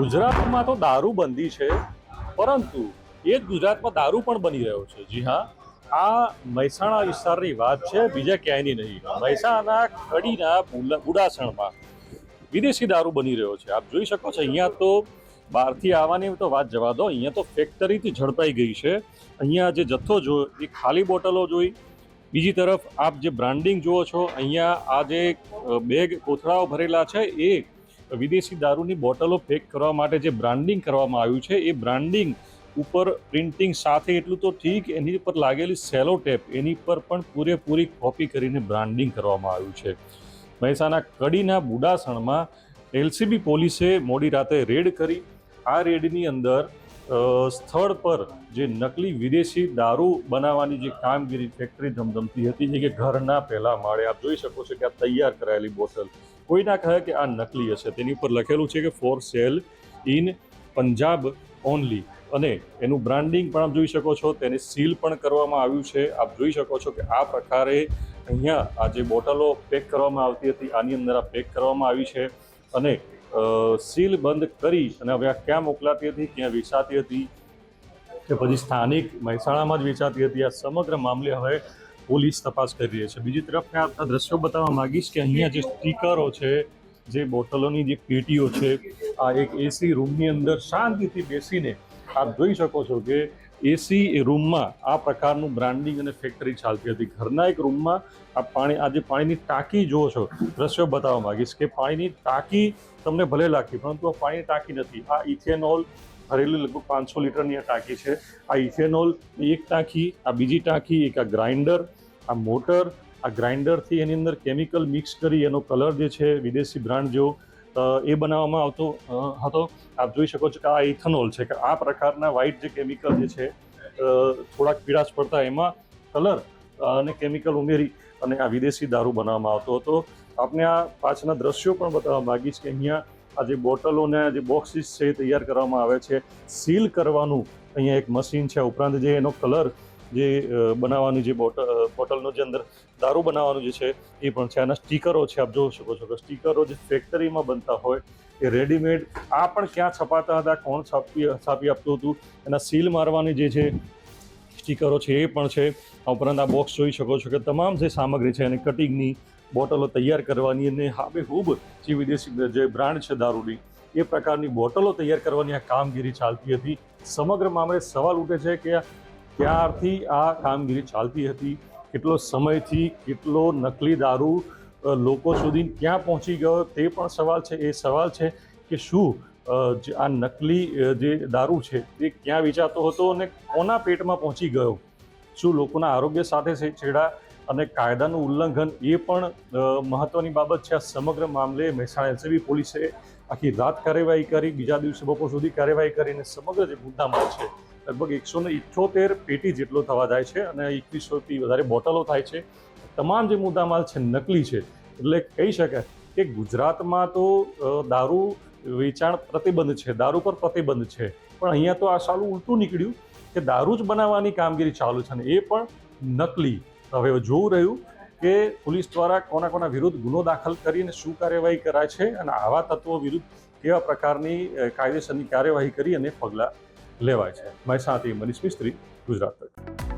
ગુજરાતમાં તો દારૂબંધી છે, પરંતુ એ જ ગુજરાતમાં દારૂ પણ બની રહ્યો છે। જી હા, આ મહેસાણા વિસ્તારની વાત છે, બીજા ક્યાંયની નહીં। મહેસાણાના કડીના બુડાસણમાં વિદેશી દારૂ બની રહ્યો છે। આપ જોઈ શકો છો, અહીંયા તો બહારથી આવવાની તો વાત જવા દો, અહીંયા તો ફેક્ટરીથી ઝડપાઈ ગઈ છે। અહીંયા જે જથ્થો જો એ ખાલી બોટલો જોઈ, બીજી તરફ આપ જે બ્રાન્ડિંગ જુઓ છો, અહીંયા આ જે બેગ કોથળાઓ ભરેલા છે એ વિદેશી દારૂની બોટલો પેક કરવા માટે જે બ્રાન્ડિંગ કરવામાં આવ્યું છે, એ બ્રાન્ડિંગ ઉપર પ્રિન્ટિંગ સાથે એટલું તો ઠીક, એની પર લાગેલી સેલો ટેપ એની પર પણ પૂરેપૂરી કોપી કરીને બ્રાન્ડિંગ કરવામાં આવ્યું છે। મહેસાણા કડીના બુડાસણમાં એલસીબી પોલીસે મોડી રાતે રેડ કરી। આ રેડની અંદર સ્થળ પર જે નકલી વિદેશી દારૂ બનાવવાની જે કામગીરી ફેક્ટરી ધમધમતી હતી, જે કે ઘરના પહેલા માળે આપ જોઈ શકો છો કે આ તૈયાર કરાયેલી બોટલ કોઈ ના કહે કે આ નકલી હશે, તેની ઉપર લખેલું છે કે for sale in Punjab only, અને એનું બ્રાન્ડિંગ પણ આપ જોઈ શકો છો, તેને સીલ પણ કરવામાં આવ્યું છે। આપ જોઈ શકો છો કે આ પ્રકારે અહીંયા આ જે બોટલો પેક કરવામાં આવતી હતી, આની અંદર આ પેક કરવામાં આવી છે અને સીલ બંધ કરી અને હવે આ ક્યાં મોકલાતી હતી, ક્યાં વેચાતી હતી, કે પછી સ્થાનિક મહેસાણામાં જ વેચાતી હતી, આ સમગ્ર મામલે હવે પોલીસ તપાસ કરી રહી છે। બીજી તરફ મેં આપના દ્રશ્યો બતાવવા માંગીશ કે અહીંયા જે સ્ટીકરો છે, જે બોટલોની જે પેટીઓ છે, આ એક એસી રૂમની અંદર શાંતિથી બેસીને આપ જોઈ શકો છો કે એસી રૂમમાં આ પ્રકારનું બ્રાન્ડિંગ અને ફેક્ટરી ચાલતી હતી। ઘરના એક રૂમમાં આ જે પાણીની ટાંકી જુઓ છો, દ્રશ્યો બતાવવા માંગીશ કે પાણીની ટાંકી તમને ભલે લાગતી, પરંતુ આ પાણીની ટાંકી નથી, આ ઇથેનોલ ભરેલી લગભગ 500 લીટરની આ ટાંકી છે। આ ઇથેનોલ એક ટાંકી, આ બીજી ટાંકી, એક આ ગ્રાઇન્ડર, આ મોટર, આ ગ્રાઇન્ડરથી એની અંદર કેમિકલ મિક્સ કરી એનો કલર જે છે વિદેશી બ્રાન્ડ જેવો એ બનાવવામાં આવતો હતો। આપ જોઈ શકો છો કે આ ઇથેનોલ છે, કે આ પ્રકારના વ્હાઇટ જે કેમિકલ જે છે થોડાક પીળાશ પડતા એમાં કલર અને કેમિકલ ઉમેરી અને આ વિદેશી દારૂ બનાવવામાં આવતો હતો। આપને આ પાછળના દ્રશ્યો પણ બતાવવા માગીશ કે અહીંયા આ જે બોટલોને જે બોક્સીસ છે એ તૈયાર કરવામાં આવે છે, સીલ કરવાનું અહીંયા એક મશીન છે, ઉપરાંત જે એનો કલર જે બનાવવાની જે બોટલનો જે અંદર દારૂ બનાવવાનું જે છે એ પણ છે। આના સ્ટીકરો છે, આપ જોઈ શકો છો કે સ્ટીકરો જે ફેક્ટરીમાં બનતા હોય એ રેડીમેડ આ પણ ક્યાં છપાતા હતા, કોણ છાપી આપતું હતું, એના સીલ મારવાની જે છે સ્ટીકરો છે એ પણ છે। આ ઉપરાંત આ બોક્સ જોઈ શકો છો કે તમામ જે સામગ્રી છે, અને કટિંગની બોટલો તૈયાર કરવાની અને હાબેહૂબ જે વિદેશી જે બ્રાન્ડ છે દારૂની એ પ્રકારની બોટલો તૈયાર કરવાની આ કામગીરી ચાલતી હતી। સમગ્ર મામલે સવાલ ઉઠે છે કે ક્યારથી આ કામગીરી ચાલતી હતી, કેટલો સમયથી, કેટલો નકલી દારૂ લોકો સુધી ક્યાં પહોંચી ગયો તે પણ સવાલ છે। એ સવાલ છે કે શું જે આ નકલી જે દારૂ છે તે ક્યાં વેચાતો હતો અને કોના પેટમાં પહોંચી ગયો, શું લોકોના આરોગ્ય સાથે છેડા અને કાયદાનું ઉલ્લંઘન, એ પણ મહત્વની બાબત છે। આ સમગ્ર મામલે મહેસાણા એલસીબી પોલીસે આખી રાત કાર્યવાહી કરી, બીજા દિવસે બપોર સુધી કાર્યવાહી કરીને સમગ્ર જે મુદ્દામાલ છે લગભગ 178 પેટી જેટલો થવા જાય છે અને 2100થી વધારે બોટલો થાય છે। તમામ જે મુદ્દામાલ છે નકલી છે, એટલે કહી શકાય કે ગુજરાતમાં તો દારૂ વેચાણ પ્રતિબંધ છે, દારૂ પર પ્રતિબંધ છે, પણ અહીંયા તો આ સાલું ઉલટું નીકળ્યું કે દારૂ જ બનાવવાની કામગીરી ચાલુ છે, અને એ પણ નકલી। હવે જોવું રહ્યું કે પોલીસ દ્વારા કોના વિરુદ્ધ ગુનો દાખલ કરીને શું કાર્યવાહી કરાય છે, અને આવા તત્વો વિરુદ્ધ કેવા પ્રકારની કાયદેસરની કાર્યવાહી કરી અને પગલાં લેવાય છે। મહેસાણાથી મનીષ મિસ્ત્રી, ગુજરાત તક।